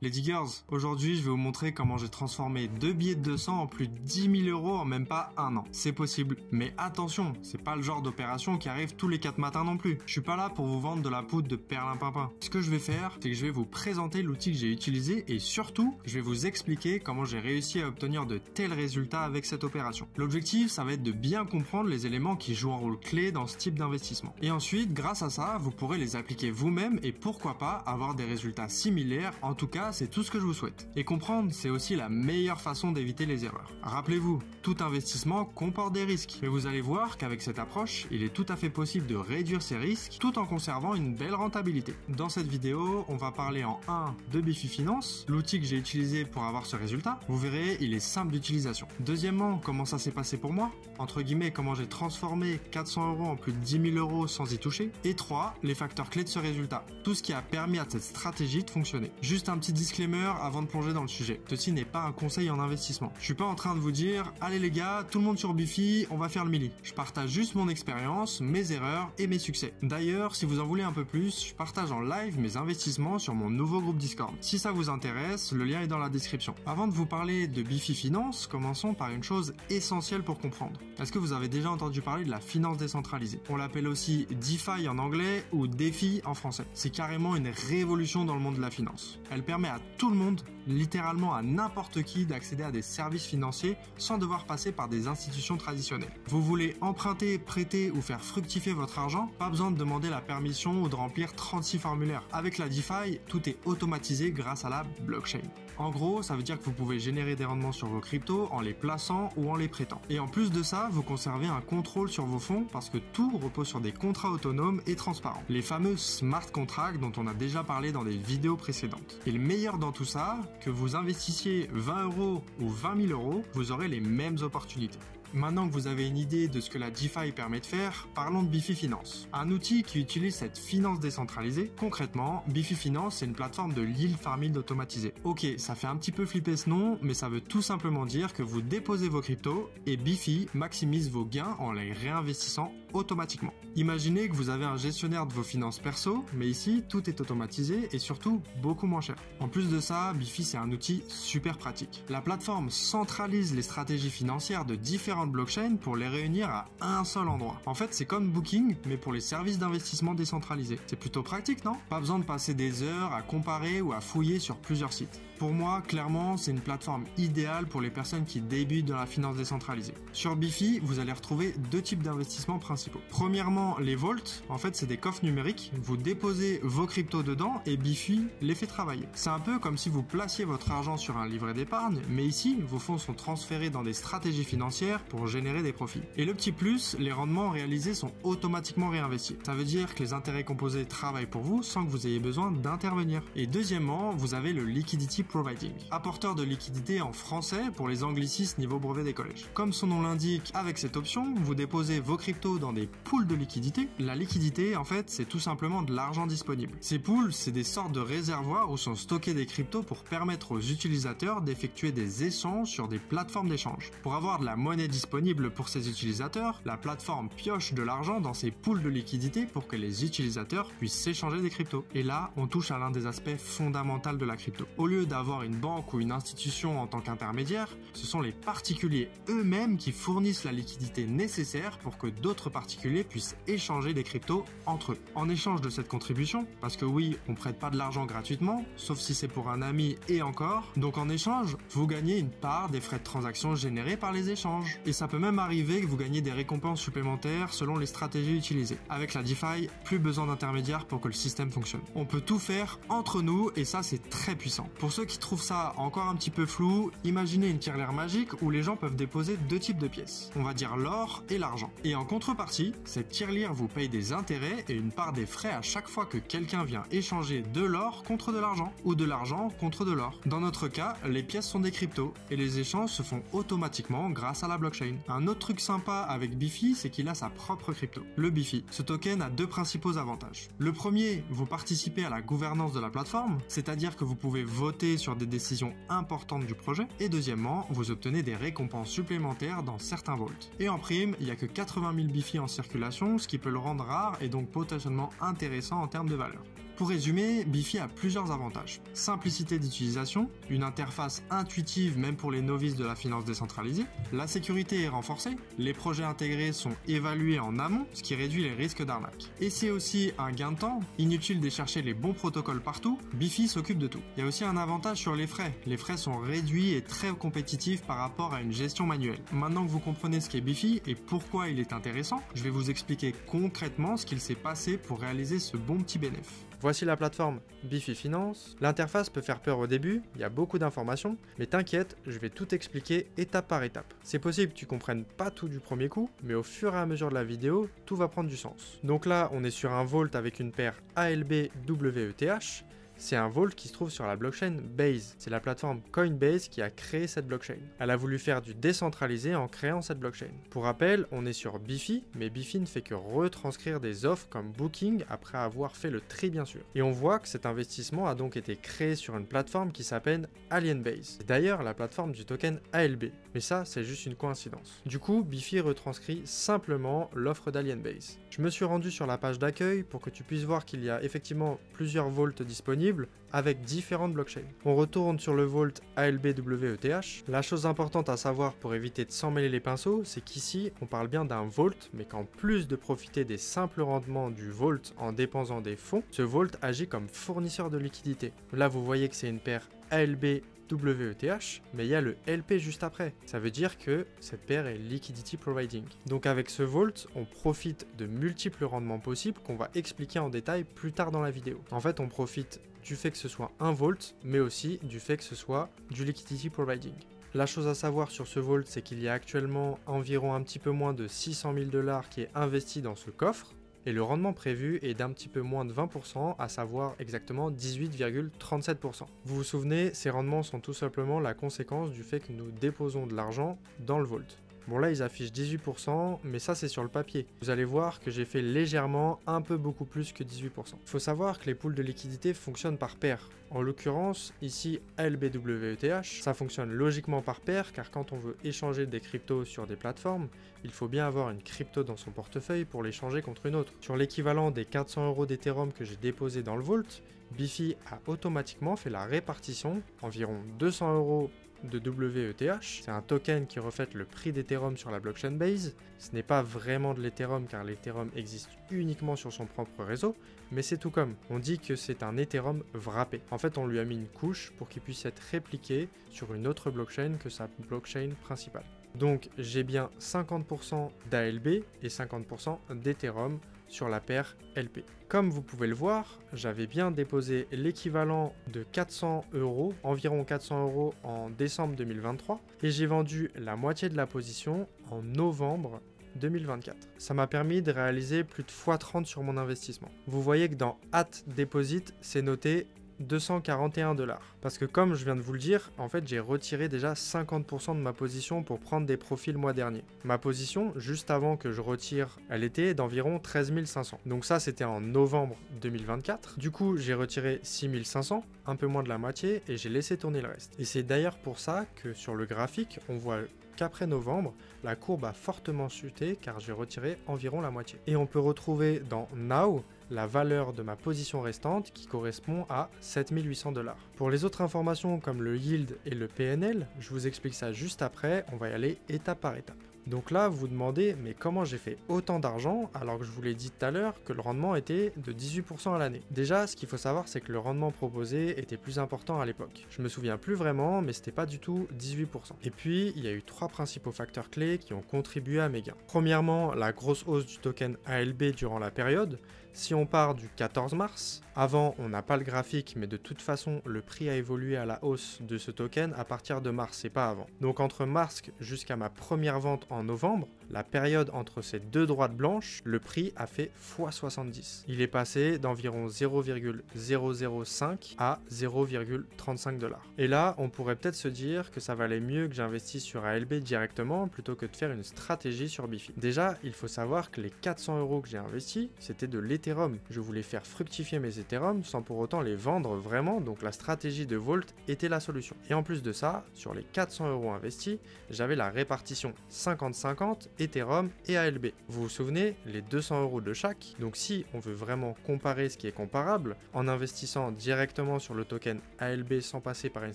Les diggers, aujourd'hui je vais vous montrer comment j'ai transformé 2 billets de 200 en plus de 10 000 euros en même pas un an. C'est possible, mais attention, c'est pas le genre d'opération qui arrive tous les 4 matins non plus. Je suis pas là pour vous vendre de la poudre de perlimpinpin. Ce que je vais faire, c'est que je vais vous présenter l'outil que j'ai utilisé et surtout, je vais vous expliquer comment j'ai réussi à obtenir de tels résultats avec cette opération. L'objectif, ça va être de bien comprendre les éléments qui jouent un rôle clé dans ce type d'investissement. Et ensuite, grâce à ça, vous pourrez les appliquer vous-même et pourquoi pas avoir des résultats similaires. En tout cas, c'est tout ce que je vous souhaite. Et comprendre, c'est aussi la meilleure façon d'éviter les erreurs. Rappelez-vous, tout investissement comporte des risques. Mais vous allez voir qu'avec cette approche, il est tout à fait possible de réduire ces risques tout en conservant une belle rentabilité. Dans cette vidéo, on va parler en 1 de Bifi Finance, l'outil que j'ai utilisé pour avoir ce résultat. Vous verrez, il est simple d'utilisation. Deuxièmement, comment ça s'est passé pour moi, entre guillemets, comment j'ai transformé 400 euros en plus de 10 000 euros sans y toucher. Et 3, les facteurs clés de ce résultat. Tout ce qui a permis à cette stratégie de fonctionner. Juste un petit disclaimer avant de plonger dans le sujet. Ceci n'est pas un conseil en investissement. Je suis pas en train de vous dire, allez les gars, tout le monde sur Bifi, on va faire le milli. Je partage juste mon expérience, mes erreurs et mes succès. D'ailleurs, si vous en voulez un peu plus, je partage en live mes investissements sur mon nouveau groupe Discord. Si ça vous intéresse, le lien est dans la description. Avant de vous parler de Bifi Finance, commençons par une chose essentielle pour comprendre. Est-ce que vous avez déjà entendu parler de la finance décentralisée? On l'appelle aussi DeFi en anglais ou DeFi en français. C'est carrément une révolution dans le monde de la finance. Elle permet à tout le monde, littéralement à n'importe qui, d'accéder à des services financiers sans devoir passer par des institutions traditionnelles. Vous voulez emprunter, prêter ou faire fructifier votre argent? Pas besoin de demander la permission ou de remplir 36 formulaires. Avec la DeFi, tout est automatisé grâce à la blockchain. En gros, ça veut dire que vous pouvez générer des rendements sur vos cryptos en les plaçant ou en les prêtant. Et en plus de ça, vous conservez un contrôle sur vos fonds parce que tout repose sur des contrats autonomes et transparents. Les fameux smart contracts dont on a déjà parlé dans des vidéos précédentes. Et le meilleur dans tout ça, que vous investissiez 20 euros ou 20 000 euros, vous aurez les mêmes opportunités. Maintenant que vous avez une idée de ce que la DeFi permet de faire, parlons de Bifi Finance. Un outil qui utilise cette finance décentralisée. Concrètement, Bifi Finance, c'est une plateforme de yield farming automatisée. Ok, ça fait un petit peu flipper ce nom, mais ça veut tout simplement dire que vous déposez vos cryptos et Bifi maximise vos gains en les réinvestissant automatiquement. Imaginez que vous avez un gestionnaire de vos finances perso, mais ici, tout est automatisé et surtout beaucoup moins cher. En plus de ça, Bifi, c'est un outil super pratique. La plateforme centralise les stratégies financières de différentes blockchains pour les réunir à un seul endroit. En fait, c'est comme Booking, mais pour les services d'investissement décentralisés. C'est plutôt pratique, non? Pas besoin de passer des heures à comparer ou à fouiller sur plusieurs sites. Pour moi, clairement, c'est une plateforme idéale pour les personnes qui débutent dans la finance décentralisée. Sur Bifi, vous allez retrouver deux types d'investissements principaux. Premièrement, les vaults. En fait, c'est des coffres numériques. Vous déposez vos cryptos dedans et Bifi les fait travailler. C'est un peu comme si vous placiez votre argent sur un livret d'épargne, mais ici, vos fonds sont transférés dans des stratégies financières pour générer des profits. Et le petit plus, les rendements réalisés sont automatiquement réinvestis. Ça veut dire que les intérêts composés travaillent pour vous sans que vous ayez besoin d'intervenir. Et deuxièmement, vous avez le liquidity providing, apporteur de liquidité en français pour les anglicistes niveau brevet des collèges. Comme son nom l'indique, avec cette option, vous déposez vos cryptos dans des pools de liquidité. La liquidité, en fait, c'est tout simplement de l'argent disponible. Ces pools, c'est des sortes de réservoirs où sont stockés des cryptos pour permettre aux utilisateurs d'effectuer des échanges sur des plateformes d'échange. Pour avoir de la monnaie disponible pour ces utilisateurs, la plateforme pioche de l'argent dans ces pools de liquidité pour que les utilisateurs puissent s'échanger des cryptos. Et là, on touche à l'un des aspects fondamentaux de la crypto. Au lieu d'avoir une banque ou une institution en tant qu'intermédiaire, ce sont les particuliers eux-mêmes qui fournissent la liquidité nécessaire pour que d'autres particuliers puissent échanger des cryptos entre eux. En échange de cette contribution, parce que oui, on prête pas de l'argent gratuitement, sauf si c'est pour un ami et encore, donc en échange, vous gagnez une part des frais de transaction générés par les échanges. Et ça peut même arriver que vous gagnez des récompenses supplémentaires selon les stratégies utilisées. Avec la DeFi, plus besoin d'intermédiaires pour que le système fonctionne. On peut tout faire entre nous et ça c'est très puissant. Pour ceux qui trouvent ça encore un petit peu flou, imaginez une tirelire magique où les gens peuvent déposer deux types de pièces. On va dire l'or et l'argent. Et en contrepartie, cette tirelire vous paye des intérêts et une part des frais à chaque fois que quelqu'un vient échanger de l'or contre de l'argent ou de l'argent contre de l'or. Dans notre cas, les pièces sont des cryptos et les échanges se font automatiquement grâce à la blockchain. Un autre truc sympa avec Bifi, c'est qu'il a sa propre crypto, le Bifi. Ce token a deux principaux avantages. Le premier, vous participez à la gouvernance de la plateforme, c'est-à-dire que vous pouvez voter sur des décisions importantes du projet. Et deuxièmement, vous obtenez des récompenses supplémentaires dans certains vaults. Et en prime, il n'y a que 80 000 Bifi en circulation, ce qui peut le rendre rare et donc potentiellement intéressant en termes de valeur. Pour résumer, Bifi a plusieurs avantages. Simplicité d'utilisation, une interface intuitive même pour les novices de la finance décentralisée, la sécurité est renforcée, les projets intégrés sont évalués en amont, ce qui réduit les risques d'arnaque. Et c'est aussi un gain de temps, inutile de chercher les bons protocoles partout, Bifi s'occupe de tout. Il y a aussi un avantage sur les frais sont réduits et très compétitifs par rapport à une gestion manuelle. Maintenant que vous comprenez ce qu'est Bifi et pourquoi il est intéressant, je vais vous expliquer concrètement ce qu'il s'est passé pour réaliser ce bon petit bénéfice. Voici la plateforme Bifi Finance. L'interface peut faire peur au début, il y a beaucoup d'informations, mais t'inquiète, je vais tout expliquer étape par étape. C'est possible que tu comprennes pas tout du premier coup, mais au fur et à mesure de la vidéo, tout va prendre du sens. Donc là, on est sur un vault avec une paire ALB WETH. C'est un vault qui se trouve sur la blockchain Base. C'est la plateforme Coinbase qui a créé cette blockchain. Elle a voulu faire du décentralisé en créant cette blockchain. Pour rappel, on est sur Bifi, mais Bifi ne fait que retranscrire des offres comme Booking après avoir fait le tri bien sûr. Et on voit que cet investissement a donc été créé sur une plateforme qui s'appelle Alienbase. C'est d'ailleurs la plateforme du token ALB. Mais ça, c'est juste une coïncidence. Du coup, Bifi retranscrit simplement l'offre d'Alienbase. Je me suis rendu sur la page d'accueil pour que tu puisses voir qu'il y a effectivement plusieurs vaults disponibles avec différentes blockchains. On retourne sur le vault ALBWETH. La chose importante à savoir pour éviter de s'en mêler les pinceaux, c'est qu'ici on parle bien d'un vault, mais qu'en plus de profiter des simples rendements du vault en dépensant des fonds, ce vault agit comme fournisseur de liquidité. Là vous voyez que c'est une paire ALBWETH, mais il y a le LP juste après. Ça veut dire que cette paire est Liquidity Providing. Donc avec ce vault, on profite de multiples rendements possibles qu'on va expliquer en détail plus tard dans la vidéo. En fait, on profite du fait que ce soit un vault, mais aussi du fait que ce soit du Liquidity Providing. La chose à savoir sur ce vault, c'est qu'il y a actuellement environ un petit peu moins de 600 000 $ qui est investi dans ce coffre, et le rendement prévu est d'un petit peu moins de 20%, à savoir exactement 18,37%. Vous vous souvenez, ces rendements sont tout simplement la conséquence du fait que nous déposons de l'argent dans le vault. Bon là ils affichent 18%, mais ça c'est sur le papier. Vous allez voir que j'ai fait légèrement un peu beaucoup plus que 18%. Il faut savoir que les pools de liquidité fonctionnent par paire. En l'occurrence, ici ALBWETH, ça fonctionne logiquement par paire car quand on veut échanger des cryptos sur des plateformes, il faut bien avoir une crypto dans son portefeuille pour l'échanger contre une autre. Sur l'équivalent des 400 € d'Ethereum que j'ai déposé dans le vault, Bifi a automatiquement fait la répartition, environ 200 € de WETH, c'est un token qui reflète le prix d'Ethereum sur la blockchain Base. Ce n'est pas vraiment de l'Ethereum car l'Ethereum existe uniquement sur son propre réseau, mais c'est tout comme. On dit que c'est un Ethereum wrappé. En fait, on lui a mis une couche pour qu'il puisse être répliqué sur une autre blockchain que sa blockchain principale. Donc j'ai bien 50% d'ALB et 50% d'Ethereum sur la paire LP. Comme vous pouvez le voir, j'avais bien déposé l'équivalent de 400 €, environ 400 € en décembre 2023, et j'ai vendu la moitié de la position en novembre 2024. Ça m'a permis de réaliser plus de x30 sur mon investissement. Vous voyez que dans At Deposit, c'est noté 241 $. Parce que comme je viens de vous le dire, en fait j'ai retiré déjà 50% de ma position pour prendre des profits le mois dernier. Ma position, juste avant que je retire, elle était d'environ 13 500. Donc ça c'était en novembre 2024. Du coup j'ai retiré 6 500, un peu moins de la moitié, et j'ai laissé tourner le reste. Et c'est d'ailleurs pour ça que sur le graphique, on voit qu'après novembre, la courbe a fortement chuté car j'ai retiré environ la moitié. Et on peut retrouver dans Now la valeur de ma position restante qui correspond à 7 800 $. Pour les autres informations comme le yield et le PNL, je vous explique ça juste après, on va y aller étape par étape. Donc là, vous vous demandez, mais comment j'ai fait autant d'argent alors que je vous l'ai dit tout à l'heure que le rendement était de 18% à l'année. Déjà, ce qu'il faut savoir, c'est que le rendement proposé était plus important à l'époque. Je me souviens plus vraiment, mais c'était pas du tout 18%. Et puis, il y a eu 3 principaux facteurs clés qui ont contribué à mes gains. Premièrement, la grosse hausse du token ALB durant la période. Si on part du 14 mars, avant on n'a pas le graphique, mais de toute façon le prix a évolué à la hausse de ce token à partir de mars et pas avant. Donc entre mars jusqu'à ma première vente en novembre, la période entre ces deux droites blanches, le prix a fait x70. Il est passé d'environ 0,005 à 0,35 $. Et là, on pourrait peut-être se dire que ça valait mieux que j'investisse sur ALB directement plutôt que de faire une stratégie sur Bifi. Déjà, il faut savoir que les 400 € que j'ai investis, c'était de l'Ethereum. Je voulais faire fructifier mes Ethereum sans pour autant les vendre vraiment, donc la stratégie de Vault était la solution. Et en plus de ça, sur les 400 € investis, j'avais la répartition 50-50 Ethereum et ALB. Vous vous souvenez, les 200 € de chaque. Donc si on veut vraiment comparer ce qui est comparable, en investissant directement sur le token ALB sans passer par une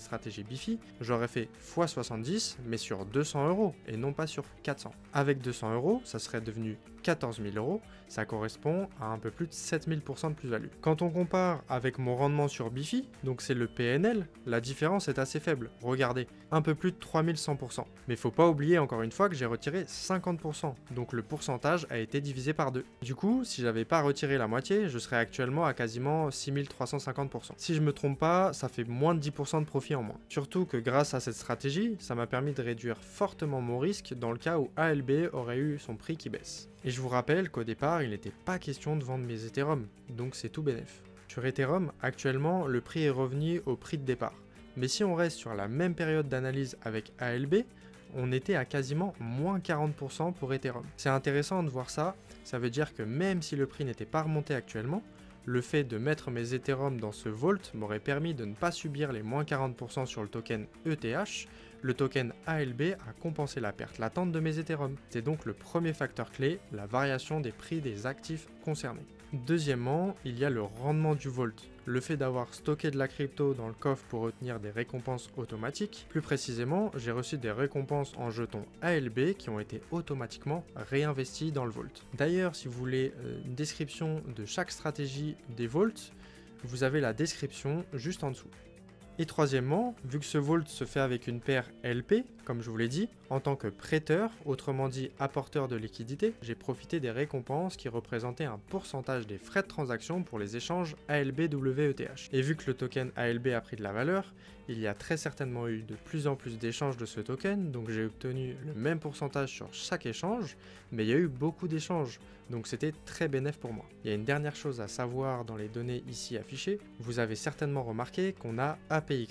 stratégie Bifi, j'aurais fait x70 mais sur 200 € et non pas sur 400. Avec 200 €, ça serait devenu 14 000 €, ça correspond à un peu plus de 7000% de plus-value. Quand on compare avec mon rendement sur Bifi, donc c'est le PNL, la différence est assez faible. Regardez, un peu plus de 3100%. Mais faut pas oublier encore une fois que j'ai retiré 50%, donc le pourcentage a été divisé par 2. Du coup, si j'avais pas retiré la moitié, je serais actuellement à quasiment 6350%. Si je me trompe pas, ça fait moins de 10% de profit en moins. Surtout que grâce à cette stratégie, ça m'a permis de réduire fortement mon risque dans le cas où ALB aurait eu son prix qui baisse. Et je vous rappelle qu'au départ, il n'était pas question de vendre mes Ethereum, donc c'est tout bénef. Sur Ethereum, actuellement, le prix est revenu au prix de départ. Mais si on reste sur la même période d'analyse avec ALB, on était à quasiment moins 40% pour Ethereum. C'est intéressant de voir ça, ça veut dire que même si le prix n'était pas remonté actuellement, le fait de mettre mes Ethereum dans ce vault m'aurait permis de ne pas subir les moins 40% sur le token ETH. Le token ALB a compensé la perte latente de mes Ethereum. C'est donc le premier facteur clé, la variation des prix des actifs concernés. Deuxièmement, il y a le rendement du vault. Le fait d'avoir stocké de la crypto dans le coffre pour retenir des récompenses automatiques. Plus précisément, j'ai reçu des récompenses en jetons ALB qui ont été automatiquement réinvestis dans le vault. D'ailleurs, si vous voulez une description de chaque stratégie des vaults, vous avez la description juste en dessous. Et troisièmement, vu que ce vault se fait avec une paire LP, comme je vous l'ai dit, en tant que prêteur, autrement dit apporteur de liquidité, j'ai profité des récompenses qui représentaient un pourcentage des frais de transaction pour les échanges ALB-WETH. Et vu que le token ALB a pris de la valeur, il y a très certainement eu de plus en plus d'échanges de ce token, donc j'ai obtenu le même pourcentage sur chaque échange, mais il y a eu beaucoup d'échanges, donc c'était très bénéf pour moi. Il y a une dernière chose à savoir dans les données ici affichées, vous avez certainement remarqué qu'on a APY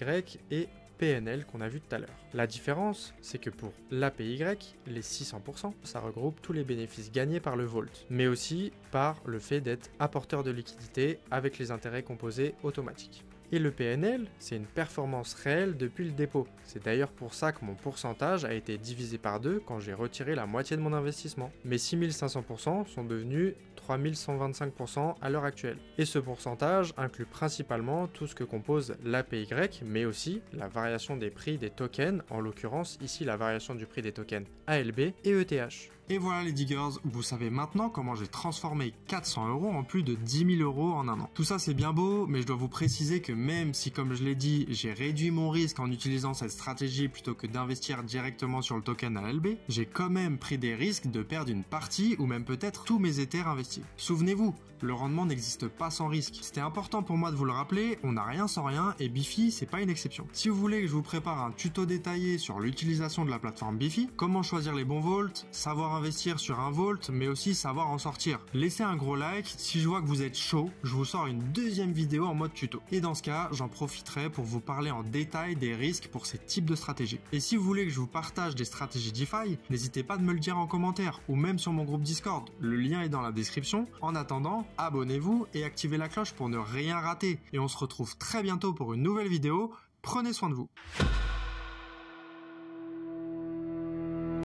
et PNL qu'on a vu tout à l'heure. La différence, c'est que pour l'APY, les 600%, ça regroupe tous les bénéfices gagnés par le vault, mais aussi par le fait d'être apporteur de liquidité avec les intérêts composés automatiques. Et le PNL, c'est une performance réelle depuis le dépôt. C'est d'ailleurs pour ça que mon pourcentage a été divisé par 2 quand j'ai retiré la moitié de mon investissement. Mes 6500% sont devenus 3125% à l'heure actuelle. Et ce pourcentage inclut principalement tout ce que compose l'APY, mais aussi la variation des prix des tokens, en l'occurrence ici la variation du prix des tokens ALB et ETH. Et voilà les diggers, vous savez maintenant comment j'ai transformé 400 € en plus de 10 000 € en un an. Tout ça c'est bien beau, mais je dois vous préciser que même si comme je l'ai dit, j'ai réduit mon risque en utilisant cette stratégie plutôt que d'investir directement sur le token ALB, j'ai quand même pris des risques de perdre une partie ou même peut-être tous mes Ethers investis. Souvenez-vous, le rendement n'existe pas sans risque. C'était important pour moi de vous le rappeler, on n'a rien sans rien et Bifi c'est pas une exception. Si vous voulez que je vous prépare un tuto détaillé sur l'utilisation de la plateforme Bifi, comment choisir les bons vaults, savoir investir sur un vault, mais aussi savoir en sortir, laissez un gros like. Si je vois que vous êtes chaud, je vous sors une deuxième vidéo en mode tuto. Et dans ce cas, j'en profiterai pour vous parler en détail des risques pour ces types de stratégies. Et si vous voulez que je vous partage des stratégies DeFi, n'hésitez pas de me le dire en commentaire ou même sur mon groupe Discord. Le lien est dans la description. En attendant, abonnez-vous et activez la cloche pour ne rien rater. Et on se retrouve très bientôt pour une nouvelle vidéo. Prenez soin de vous.